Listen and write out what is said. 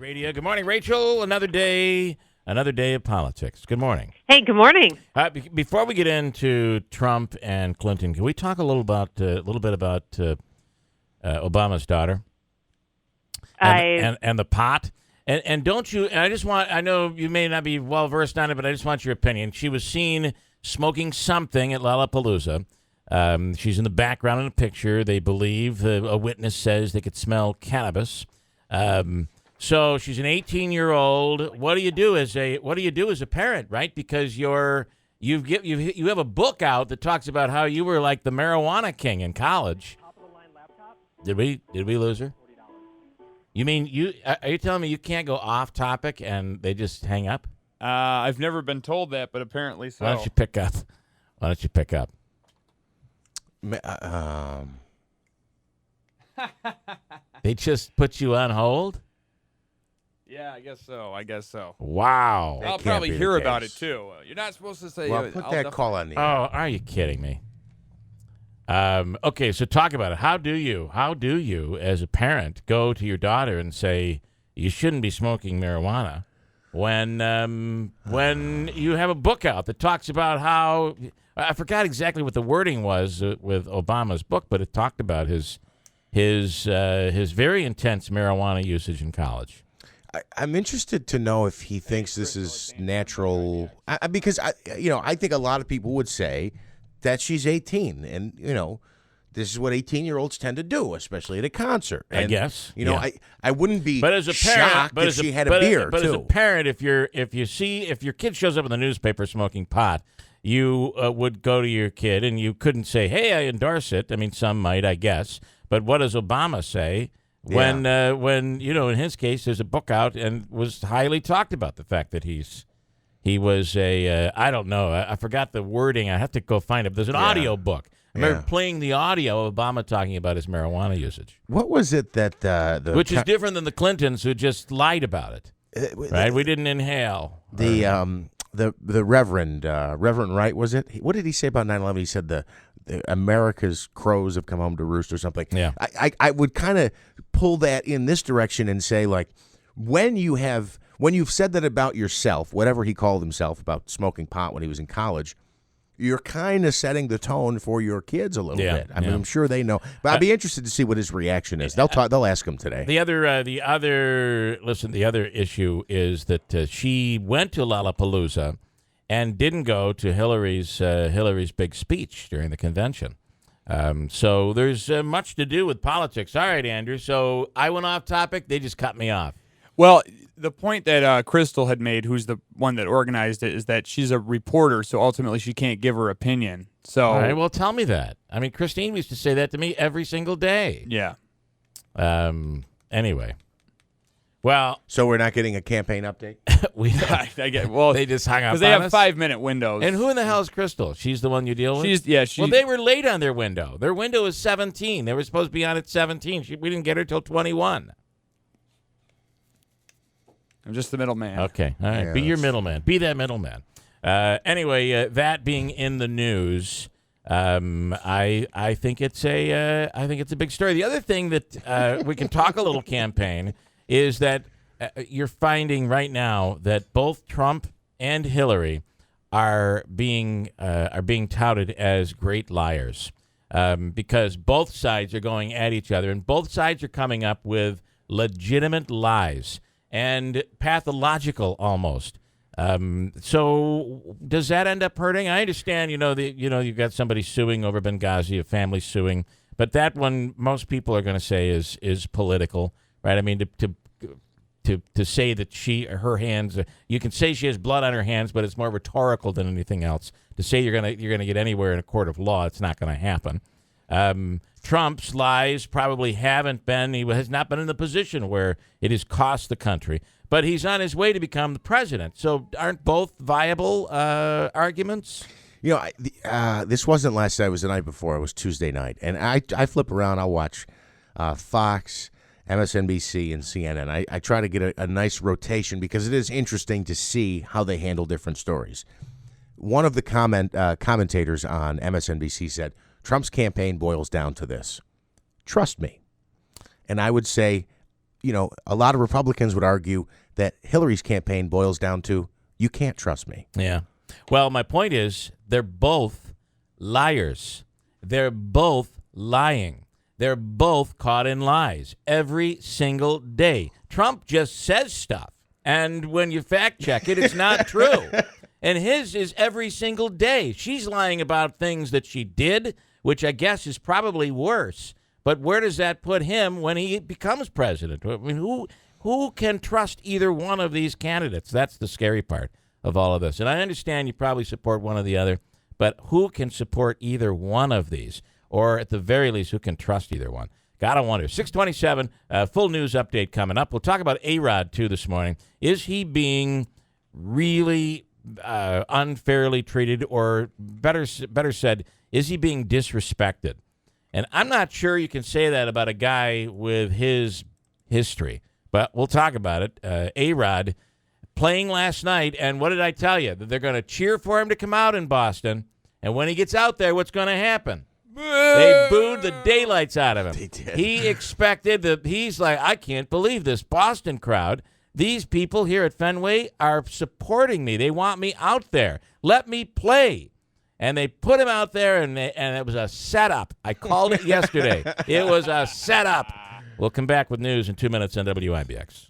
Radio. Good morning, Rachel. Another day of politics. Good morning. Hey, good morning. Before we get into Trump and Clinton, can we talk a little bit about Obama's daughter and the pot? And don't you? And I know you may not be well versed on it, but I just want your opinion. She was seen smoking something at Lollapalooza. She's in the background in a picture. They believe a witness says they could smell cannabis. So she's an 18-year-old. What do you do as a parent, right? Because you have a book out that talks about how you were like the marijuana king in college. Top of the line laptop. Did we lose her? You mean are you telling me you can't go off topic and they just hang up? I've never been told that, but apparently so. Why don't you pick up? They just put you on hold? Yeah, I guess so. Wow. I'll probably hear about it, too. You're not supposed to say... Well, put that call on the air. Oh, are you kidding me? Okay, so talk about it. How do you, as a parent, go to your daughter and say, you shouldn't be smoking marijuana when you have a book out that talks about how... I forgot exactly what the wording was with Obama's book, but it talked about his very intense marijuana usage in college. I'm interested to know if he thinks this is natural, because I think a lot of people would say that she's 18, and this is what 18-year-olds tend to do, especially at a concert. And, I guess. I wouldn't be but as a parent, shocked if she had a beer but too. As a parent, if your kid shows up in the newspaper smoking pot, you would go to your kid and you couldn't say, "Hey, I endorse it." I mean, some might, I guess. But what does Obama say? When in his case, there's a book out and was highly talked about the fact that he was a I don't know, I forgot the wording. I have to go find it. There's an audio book. I remember playing the audio of Obama talking about his marijuana usage. What was it that which is different than the Clintons who just lied about it, right? We didn't inhale. The Reverend Wright, was it? What did he say about 9/11? He said the America's crows have come home to roost or something. Yeah. I would kind of pull that in this direction and say, like, when you've said that about yourself, whatever he called himself about smoking pot when he was in college, you're kind of setting the tone for your kids a little bit. I mean, I'm sure they know, but I'd be interested to see what his reaction is. They'll ask him today. The other issue is that she went to Lollapalooza and didn't go to Hillary's big speech during the convention. So there's much to do with politics. All right, Andrew. So I went off topic. They just cut me off. Well, the point that Crystal had made, who's the one that organized it, is that she's a reporter, so ultimately she can't give her opinion. So, all right, well, tell me that. I mean, Christine used to say that to me every single day. Yeah. Anyway. Well, so we're not getting a campaign update? I get. Well, they just hung up because they have 5-minute windows. And who in the hell is Crystal? She's the one you deal with? Well, they were late on their window. Their window is 17. They were supposed to be on at 17. We didn't get her till 21. I'm just the middleman. Okay, all right. Be your middleman. Be that middleman. Anyway, that being in the news, I think it's a big story. The other thing that we can talk a little campaign is that you're finding right now that both Trump and Hillary are being touted as great liars because both sides are going at each other and both sides are coming up with legitimate lies and pathological almost. So does that end up hurting? I understand, you've got somebody suing over Benghazi, a family suing, but that one most people are going to say is political, right? I mean, to say that her hands, you can say she has blood on her hands, but it's more rhetorical than anything else. To say you're gonna get anywhere in a court of law, it's not going to happen. Trump's lies probably haven't been. He has not been in the position where it has cost the country, but he's on his way to become the president. So aren't both viable arguments? This wasn't last night. It was the night before. It was Tuesday night, and I flip around. I'll watch Fox, MSNBC, and CNN. I try to get a nice rotation because it is interesting to see how they handle different stories. One of the commentators on MSNBC said, Trump's campaign boils down to this. Trust me. And I would say, a lot of Republicans would argue that Hillary's campaign boils down to, you can't trust me. Yeah. Well, my point is they're both liars. They're both lying. They're both caught in lies every single day. Trump just says stuff, and when you fact check it, it's not true. And his is every single day. She's lying about things that she did, which I guess is probably worse. But where does that put him when he becomes president? I mean, who can trust either one of these candidates? That's the scary part of all of this. And I understand you probably support one or the other, but who can support either one of these? Or at the very least, who can trust either one? Gotta wonder. 627, full news update coming up. We'll talk about A-Rod, too, this morning. Is he being really unfairly treated, or better said, is he being disrespected? And I'm not sure you can say that about a guy with his history, but we'll talk about it. A-Rod playing last night, and what did I tell you? That they're going to cheer for him to come out in Boston, and when he gets out there, what's going to happen? They booed the daylights out of him. They did. He expected that. He's like, I can't believe this Boston crowd. These people here at Fenway are supporting me. They want me out there. Let me play. And they put him out there, and it was a setup. I called it yesterday. It was a setup. We'll come back with news in 2 minutes on WIBX.